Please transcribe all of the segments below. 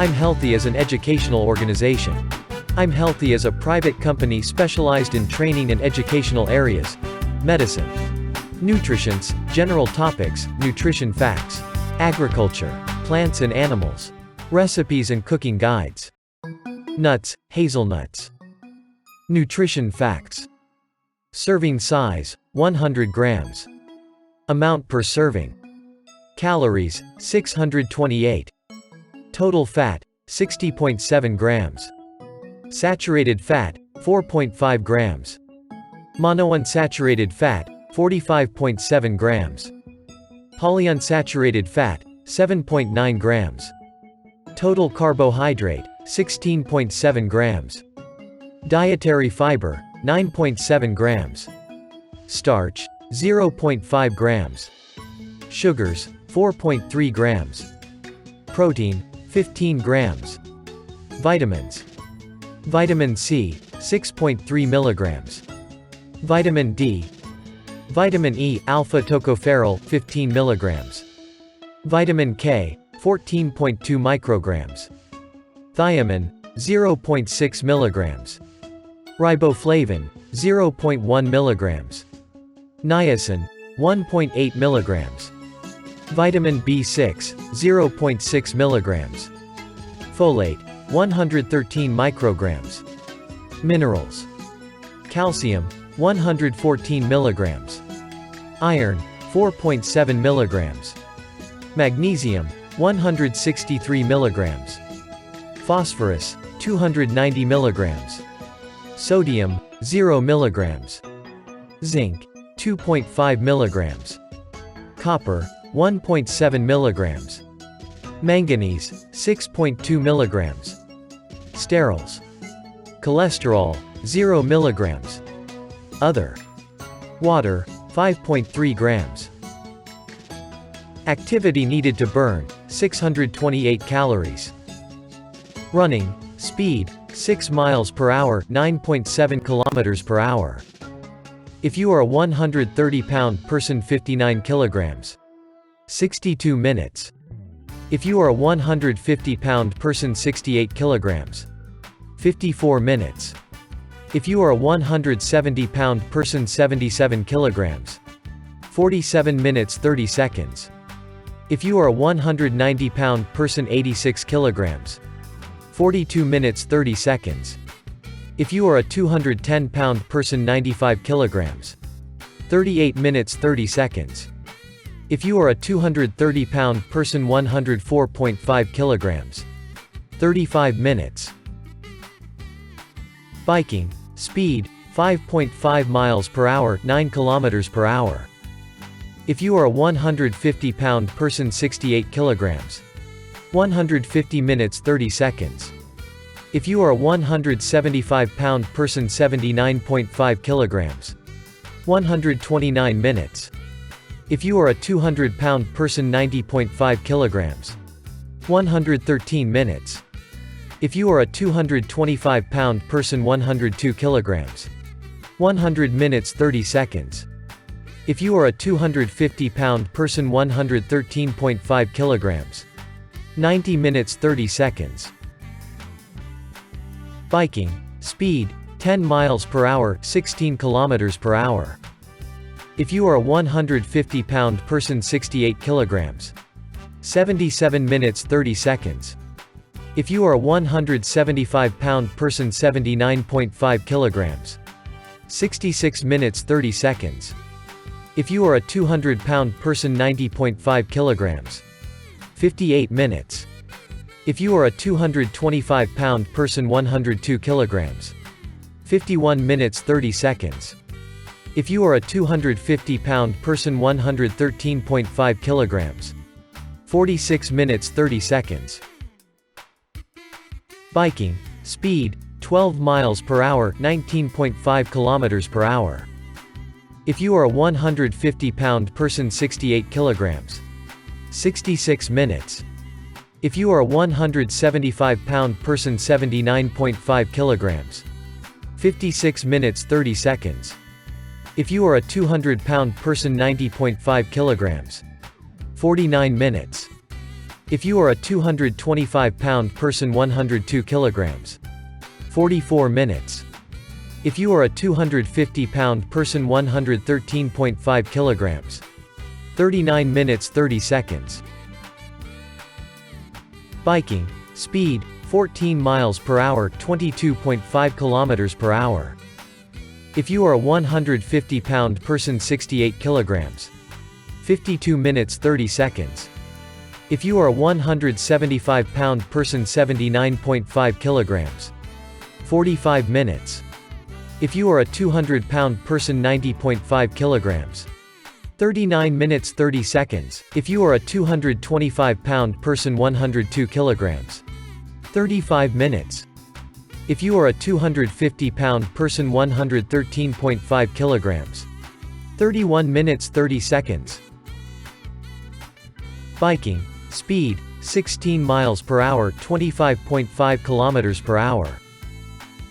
I'm Healthy is an educational organization. I'm Healthy is a private company specialized in training and educational areas: medicine, nutritients, general topics, nutrition facts, agriculture, plants and animals, recipes and cooking guides, nuts, hazelnuts. Nutrition facts. Serving size, 100 grams. Amount per serving. Calories, 628. Total fat, 60.7 grams. Saturated fat, 4.5 grams. Monounsaturated fat, 45.7 grams. Polyunsaturated fat, 7.9 grams. Total carbohydrate, 16.7 grams. Dietary fiber, 9.7 grams. Starch, 0.5 grams. Sugars, 4.3 grams. Protein, 15 grams. Vitamins. Vitamin C, 6.3 milligrams. Vitamin D. Vitamin E, alpha-tocopherol, 15 milligrams. Vitamin K, 14.2 micrograms. Thiamine, 0.6 milligrams. Riboflavin, 0.1 milligrams. Niacin, 1.8 milligrams. Vitamin B6, 0.6 milligrams. Folate, 113 micrograms. Minerals. Calcium, 114 milligrams. Iron, 4.7 milligrams. Magnesium, 163 milligrams. Phosphorus, 290 milligrams. Sodium, 0 milligrams. Zinc, 2.5 milligrams. Copper, 1.7 milligrams. Manganese, 6.2 milligrams. Sterols. Cholesterol, 0 milligrams. Other. Water, 5.3 grams. Activity needed to burn, 628 calories. Running, speed, 6 miles per hour, 9.7 kilometers per hour. If you are a 130-pound person, 59 kilograms. 62 minutes. If you are a 150-pound person, 68 kilograms. 54 minutes. If you are a 170-pound person, 77 kilograms. 47 minutes 30 seconds. If you are a 190-pound person, 86 kilograms. 42 minutes 30 seconds. If you are a 210-pound person, 95 kilograms. 38 minutes 30 seconds. If you are a 230-pound person, 104.5 kilograms. 35 minutes. Biking. Speed, 5.5 miles per hour, 9 kilometers per hour. If you are a 150-pound person, 68 kilograms. 150 minutes 30 seconds. If you are a 175-pound person, 79.5 kilograms. 129 minutes. If you are a 200-pound person, 90.5 kilograms. 113 minutes. If you are a 225-pound person, 102 kilograms. 100 minutes 30 seconds. If you are a 250-pound person, 113.5 kilograms. 90 minutes 30 seconds. Biking. Speed, 10 miles per hour, 16 kilometers per hour. If you are a 150-pound person, 68 kilograms. 77 minutes 30 seconds. If you are a 175-pound person, 79.5 kilograms. 66 minutes 30 seconds. If you are a 200-pound person, 90.5 kilograms. 58 minutes. If you are a 225-pound person, 102 kilograms. 51 minutes 30 seconds. If you are a 250-pound person, 113.5 kilograms. 46 minutes 30 seconds. Biking. Speed, 12 miles per hour, 19.5 kilometers per hour. If you are a 150-pound person, 68 kilograms. 66 minutes. If you are a 175-pound person, 79.5 kilograms. 56 minutes 30 seconds. If you are a 200-pound person, 90.5 kilograms. 49 minutes. If you are a 225-pound person 102 kilograms. 44 minutes. If you are a 250-pound person 113.5 kilograms. 39 minutes 30 seconds. Biking, speed, 14 miles per hour 22.5 kilometers per hour. If you are a 150-pound person 68 kilograms. 52 minutes 30 seconds. If you are a 175-pound person 79.5 kilograms. 45 minutes. If you are a 200-pound person 90.5 kilograms. 39 minutes 30 seconds. If you are a 225-pound person 102 kilograms. 35 minutes. If you are a 250-pound person 113.5 kilograms. 31 minutes 30 seconds. Biking, speed, 16 miles per hour 25.5 kilometers per hour.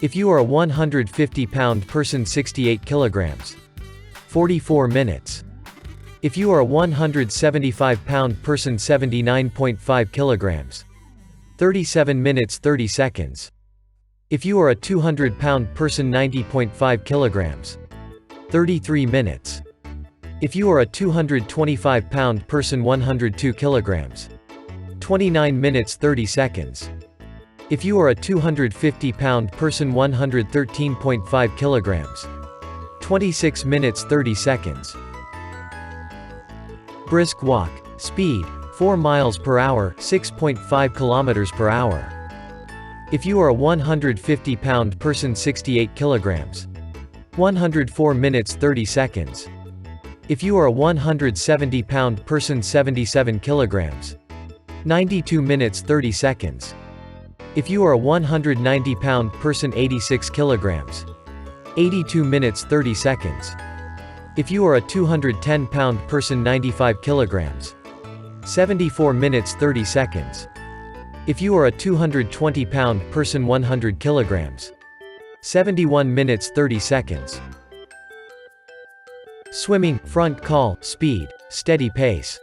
If you are a 150-pound person 68 kilograms. 44 minutes. If you are a 175-pound person 79.5 kilograms. 37 minutes 30 seconds. If you are a 200-pound person 90.5 kilograms. 33 minutes. If you are a 225-pound person 102 kilograms. 29 minutes 30 seconds. If you are a 250-pound person 113.5 kilograms. 26 minutes 30 seconds. Brisk walk, speed, 4 miles per hour 6.5 kilometers per hour. If you are a 150-pound person 68 kilograms. 104 minutes 30 seconds. If you are a 170-pound person 77 kilograms. 92 minutes 30 seconds. If you are a 190-pound person 86 kilograms. 82 minutes 30 seconds. If you are a 210-pound person 95 kilograms. 74 minutes 30 seconds. If you are a 220-pound person 100 kilograms. 71 minutes 30 seconds. Swimming, front crawl, speed, steady pace.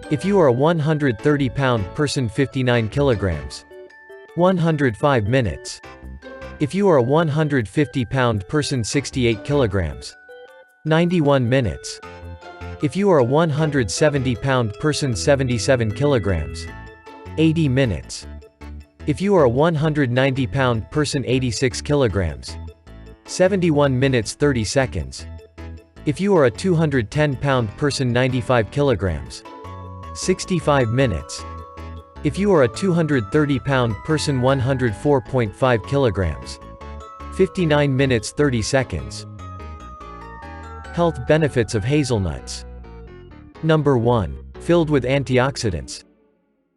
If you are a 130-pound person 59 kilograms. 105 minutes. If you are a 150-pound person 68 kilograms. 91 minutes. If you are a 170-pound person 77 kilograms. 80 minutes. If you are a 190-pound person 86 kilograms. 71 minutes 30 seconds. If you are a 210-pound person 95 kilograms. 65 minutes. If you are a 230-pound person 104.5 kilograms. 59 minutes 30 seconds. Health benefits of hazelnuts. Number 1. Filled with antioxidants.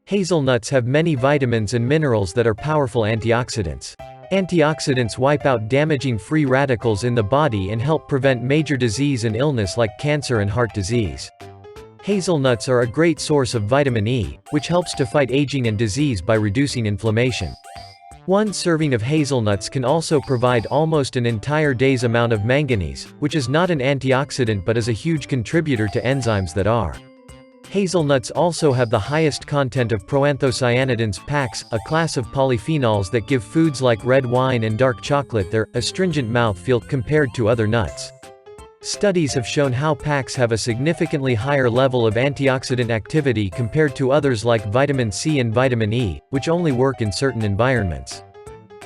Hazelnuts have many vitamins and minerals that are powerful antioxidants. Antioxidants wipe out damaging free radicals in the body and help prevent major disease and illness like cancer and heart disease. Hazelnuts are a great source of vitamin E, which helps to fight aging and disease by reducing inflammation. One serving of hazelnuts can also provide almost an entire day's amount of manganese, which is not an antioxidant but is a huge contributor to enzymes that are. Hazelnuts also have the highest content of Proanthocyanidins PACs, a class of polyphenols that give foods like red wine and dark chocolate their astringent mouthfeel compared to other nuts. Studies have shown how PACs have a significantly higher level of antioxidant activity compared to others like vitamin C and vitamin E, which only work in certain environments.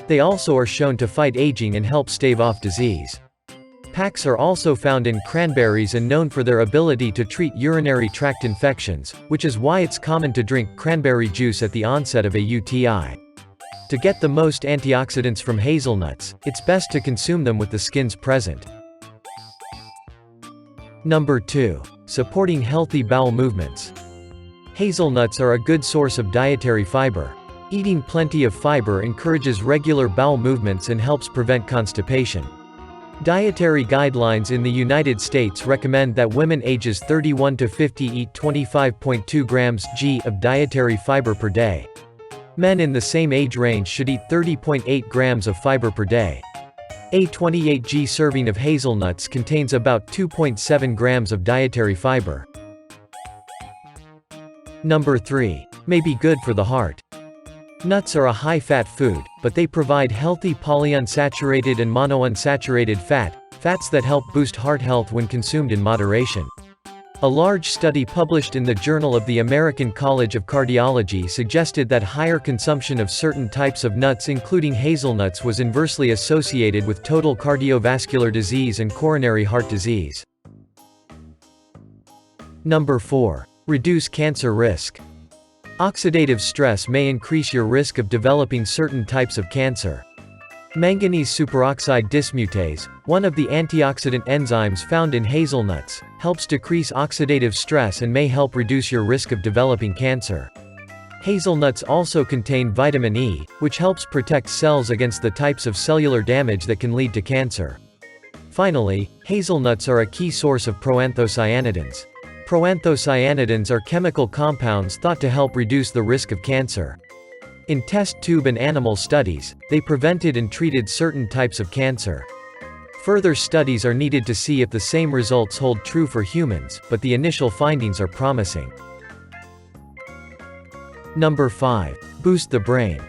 They also are shown to fight aging and help stave off disease. PACs are also found in cranberries and known for their ability to treat urinary tract infections, which is why it's common to drink cranberry juice at the onset of a UTI. To get the most antioxidants from hazelnuts, it's best to consume them with the skins present. Number 2. Supporting healthy bowel movements. Hazelnuts are a good source of dietary fiber. Eating plenty of fiber encourages regular bowel movements and helps prevent constipation. Dietary guidelines in the United States recommend that women ages 31 to 50 eat 25.2 grams g of dietary fiber per day. Men in the same age range should eat 30.8 grams of fiber per day. A 28g serving of hazelnuts contains about 2.7 grams of dietary fiber. Number 3. may be good for the heart. Nuts are a high-fat food, but they provide healthy polyunsaturated and monounsaturated fats that help boost heart health when consumed in moderation. A large study published in the Journal of the American College of Cardiology suggested that higher consumption of certain types of nuts including hazelnuts was inversely associated with total cardiovascular disease and coronary heart disease. Number 4. Reduce cancer risk. Oxidative stress may increase your risk of developing certain types of cancer. Manganese superoxide dismutase, one of the antioxidant enzymes found in hazelnuts, helps decrease oxidative stress and may help reduce your risk of developing cancer. Hazelnuts also contain vitamin E, which helps protect cells against the types of cellular damage that can lead to cancer. Finally, hazelnuts are a key source of proanthocyanidins. Proanthocyanidins are chemical compounds thought to help reduce the risk of cancer. In test tube and animal studies, they prevented and treated certain types of cancer. Further studies are needed to see if the same results hold true for humans, but the initial findings are promising. Number 5. Boost the brain.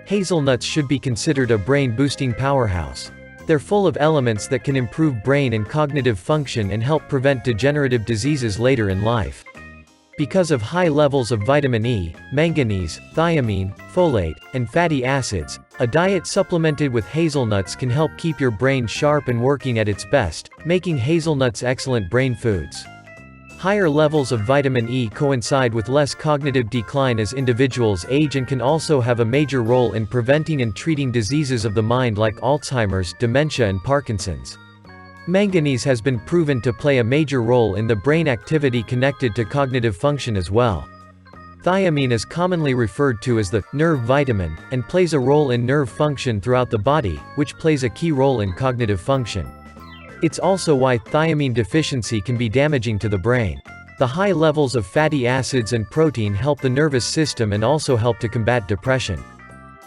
Hazelnuts should be considered a brain-boosting powerhouse. They're full of elements that can improve brain and cognitive function and help prevent degenerative diseases later in life. Because of high levels of vitamin E, manganese, thiamine, folate, and fatty acids, a diet supplemented with hazelnuts can help keep your brain sharp and working at its best, making hazelnuts excellent brain foods. Higher levels of vitamin E coincide with less cognitive decline as individuals age and can also have a major role in preventing and treating diseases of the mind like Alzheimer's, dementia and Parkinson's. Manganese has been proven to play a major role in the brain activity connected to cognitive function as well. Thiamine is commonly referred to as the nerve vitamin, and plays a role in nerve function throughout the body, which plays a key role in cognitive function. It's also why thiamine deficiency can be damaging to the brain. The high levels of fatty acids and protein help the nervous system and also help to combat depression.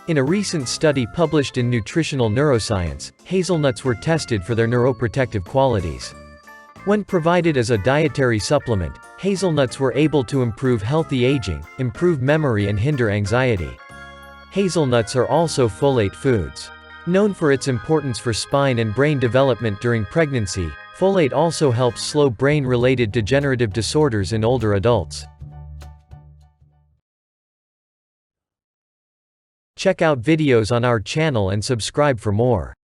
In a recent study published in Nutritional Neuroscience, hazelnuts were tested for their neuroprotective qualities. When provided as a dietary supplement, hazelnuts were able to improve healthy aging, improve memory and hinder anxiety. Hazelnuts are also folate foods. Known for its importance for spine and brain development during pregnancy, folate also helps slow brain-related degenerative disorders in older adults. Check out videos on our channel and subscribe for more.